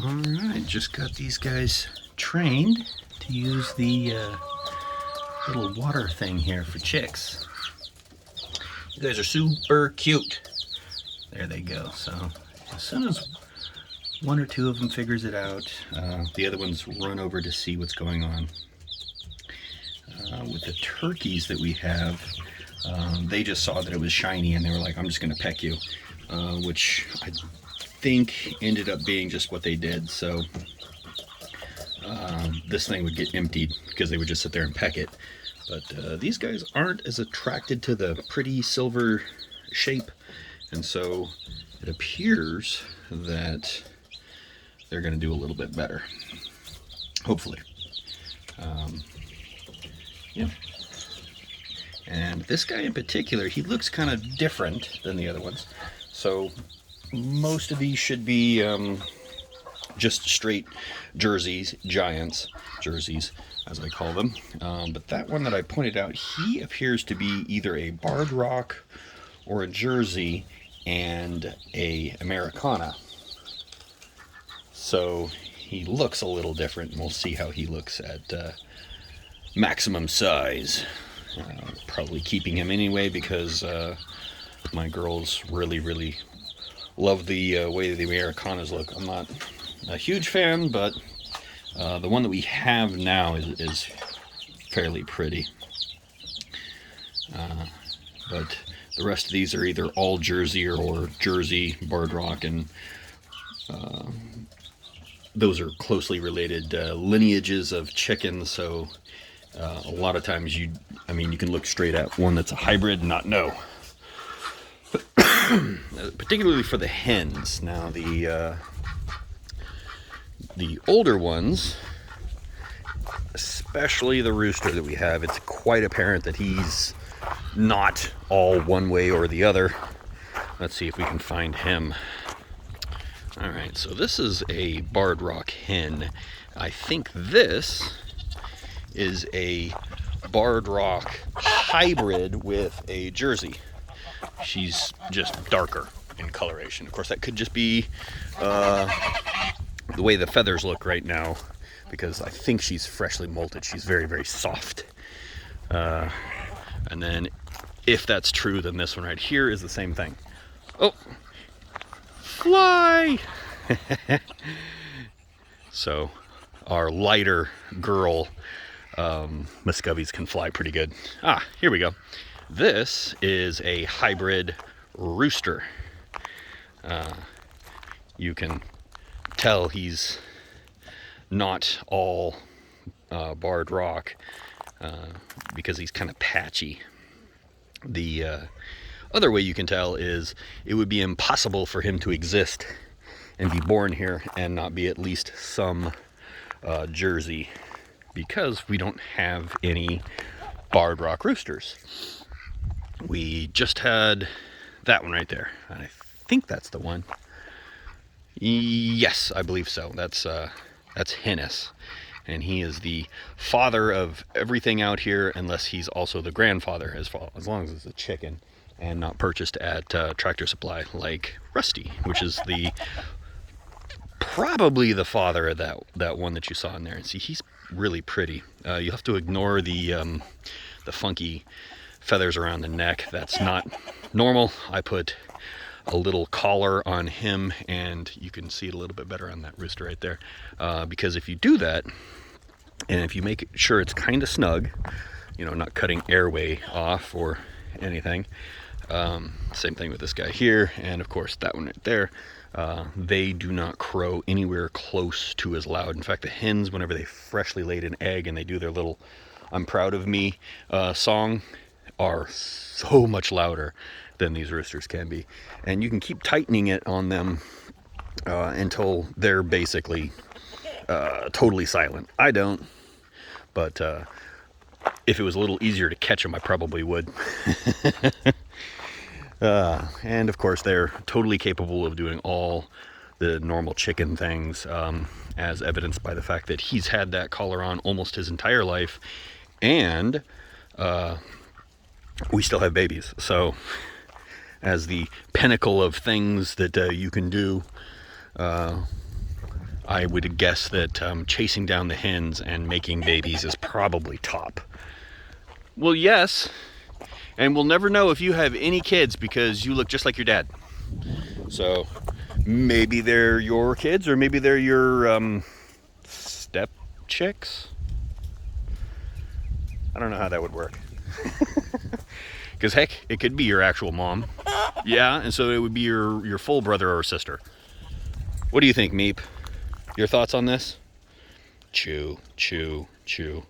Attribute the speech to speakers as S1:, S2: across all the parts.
S1: Alright, just got these guys trained to use the little water thing here for chicks. You guys are super cute. There they go. So as soon as one or two of them figures it out, the other ones run over to see what's going on. With the turkeys that we have, they just saw that it was shiny and they were like, I'm just going to peck you, which I think ended up being just what they did. So this thing would get emptied because they would just sit there and peck it. But these guys aren't as attracted to the pretty silver shape, and so it appears that they're going to do a little bit better, hopefully. Yeah. And this guy in particular, he looks kind of different than the other ones. So most of these should be just straight jerseys, giants jerseys, as I call them. But that one that I pointed out, he appears to be either a Barred Rock or a jersey and a Americana. So he looks a little different, and we'll see how he looks at maximum size. Probably keeping him anyway because my girls really love the way the Americanas look. I'm not a huge fan, but the one that we have now is fairly pretty. But the rest of these are either all jersey or jersey, Barred Rock, and those are closely related lineages of chickens. So a lot of times you can look straight at one that's a hybrid and not know. Particularly for the hens. Now the older ones, especially the rooster that we have, it's quite apparent that he's not all one way or the other. Let's see if we can find him. Alright, so this is a Barred Rock hen. I think this is a Barred Rock hybrid with a jersey. She's just darker in coloration. Of course, that could just be the way the feathers look right now, because I think she's freshly molted. She's very soft. And then if that's true, then this one right here is the same thing. Oh, fly! So our lighter girl Muscovies can fly pretty good. Here we go. This is a hybrid rooster. You can tell he's not all Barred Rock because he's kind of patchy. The other way you can tell is it would be impossible for him to exist and be born here and not be at least some jersey, because we don't have any Barred Rock roosters. We just had that one right there, and I think that's the one. Yes, I believe so. That's Hennis, and he is the father of everything out here, unless he's also the grandfather, as long as it's a chicken and not purchased at Tractor Supply like Rusty, which is probably the father of that one that you saw in there. And see, he's really pretty. You have to ignore the funky feathers around the neck. That's not normal. I put a little collar on him, and you can see it a little bit better on that rooster right there, because if you do that, and if you make sure it's kind of snug, not cutting airway off or anything, same thing with this guy here, and of course that one right there, they do not crow anywhere close to as loud. In fact, the hens, whenever they freshly laid an egg and they do their little "I'm proud of me" song, are so much louder than these roosters can be. And you can keep tightening it on them until they're basically totally silent. I don't, but if it was a little easier to catch them, I probably would. And of course, they're totally capable of doing all the normal chicken things, as evidenced by the fact that he's had that collar on almost his entire life, and we still have babies. So as the pinnacle of things that you can do, I would guess that chasing down the hens and making babies is probably top. Well, yes, and we'll never know if you have any kids because you look just like your dad. So maybe they're your kids, or maybe they're your step chicks. I don't know how that would work. Because heck, it could be your actual mom. Yeah, and so it would be your full brother or sister. What do you think, Meep? Your thoughts on this? Chew, chew, chew.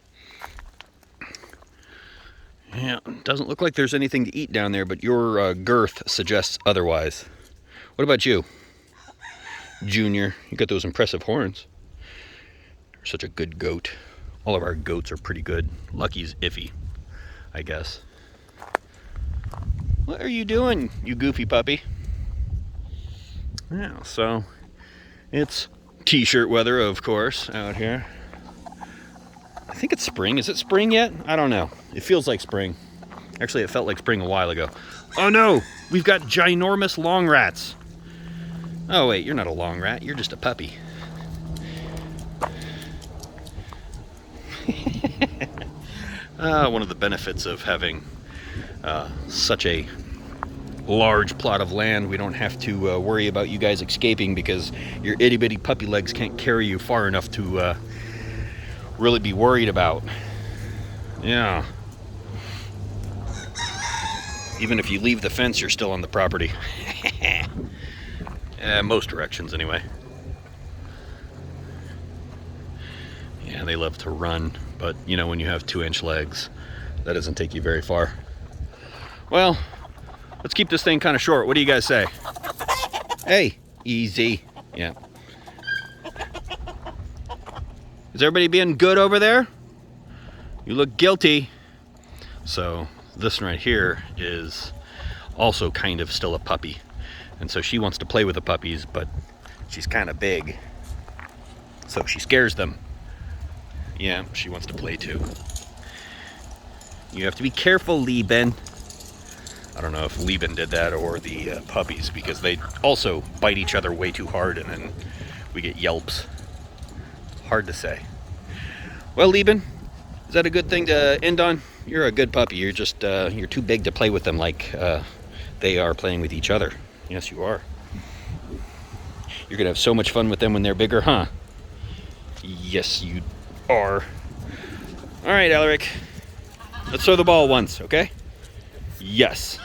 S1: Yeah, doesn't look like there's anything to eat down there, but your girth suggests otherwise. What about you, Junior? You got those impressive horns. You're such a good goat. All of our goats are pretty good. Lucky's iffy, I guess. What are you doing, you goofy puppy? Yeah, so it's t-shirt weather, of course, out here. I think it's spring. Is it spring yet? I don't know. It feels like spring. Actually, it felt like spring a while ago. Oh no! We've got ginormous long rats. Oh wait, you're not a long rat. You're just a puppy. One of the benefits of having such a large plot of land, we don't have to worry about you guys escaping because your itty-bitty puppy legs can't carry you far enough to really be worried about. Yeah. Even if you leave the fence, you're still on the property. Most directions, anyway. Yeah, they love to run, but you know, when you have 2-inch legs, that doesn't take you very far. Well, let's keep this thing kind of short. What do you guys say? Hey, easy. Yeah. Is everybody being good over there? You look guilty. So this one right here is also kind of still a puppy. And so she wants to play with the puppies, but she's kind of big. So she scares them. Yeah, she wants to play too. You have to be careful, Lieben. I don't know if Lieben did that or the puppies, because they also bite each other way too hard and then we get yelps. Hard to say. Well, Lieben, is that a good thing to end on? You're a good puppy. You're just, you're too big to play with them like they are playing with each other. Yes, you are. You're gonna have so much fun with them when they're bigger, huh? Yes, you are. All right, Alaric. Let's throw the ball once, okay? Yes.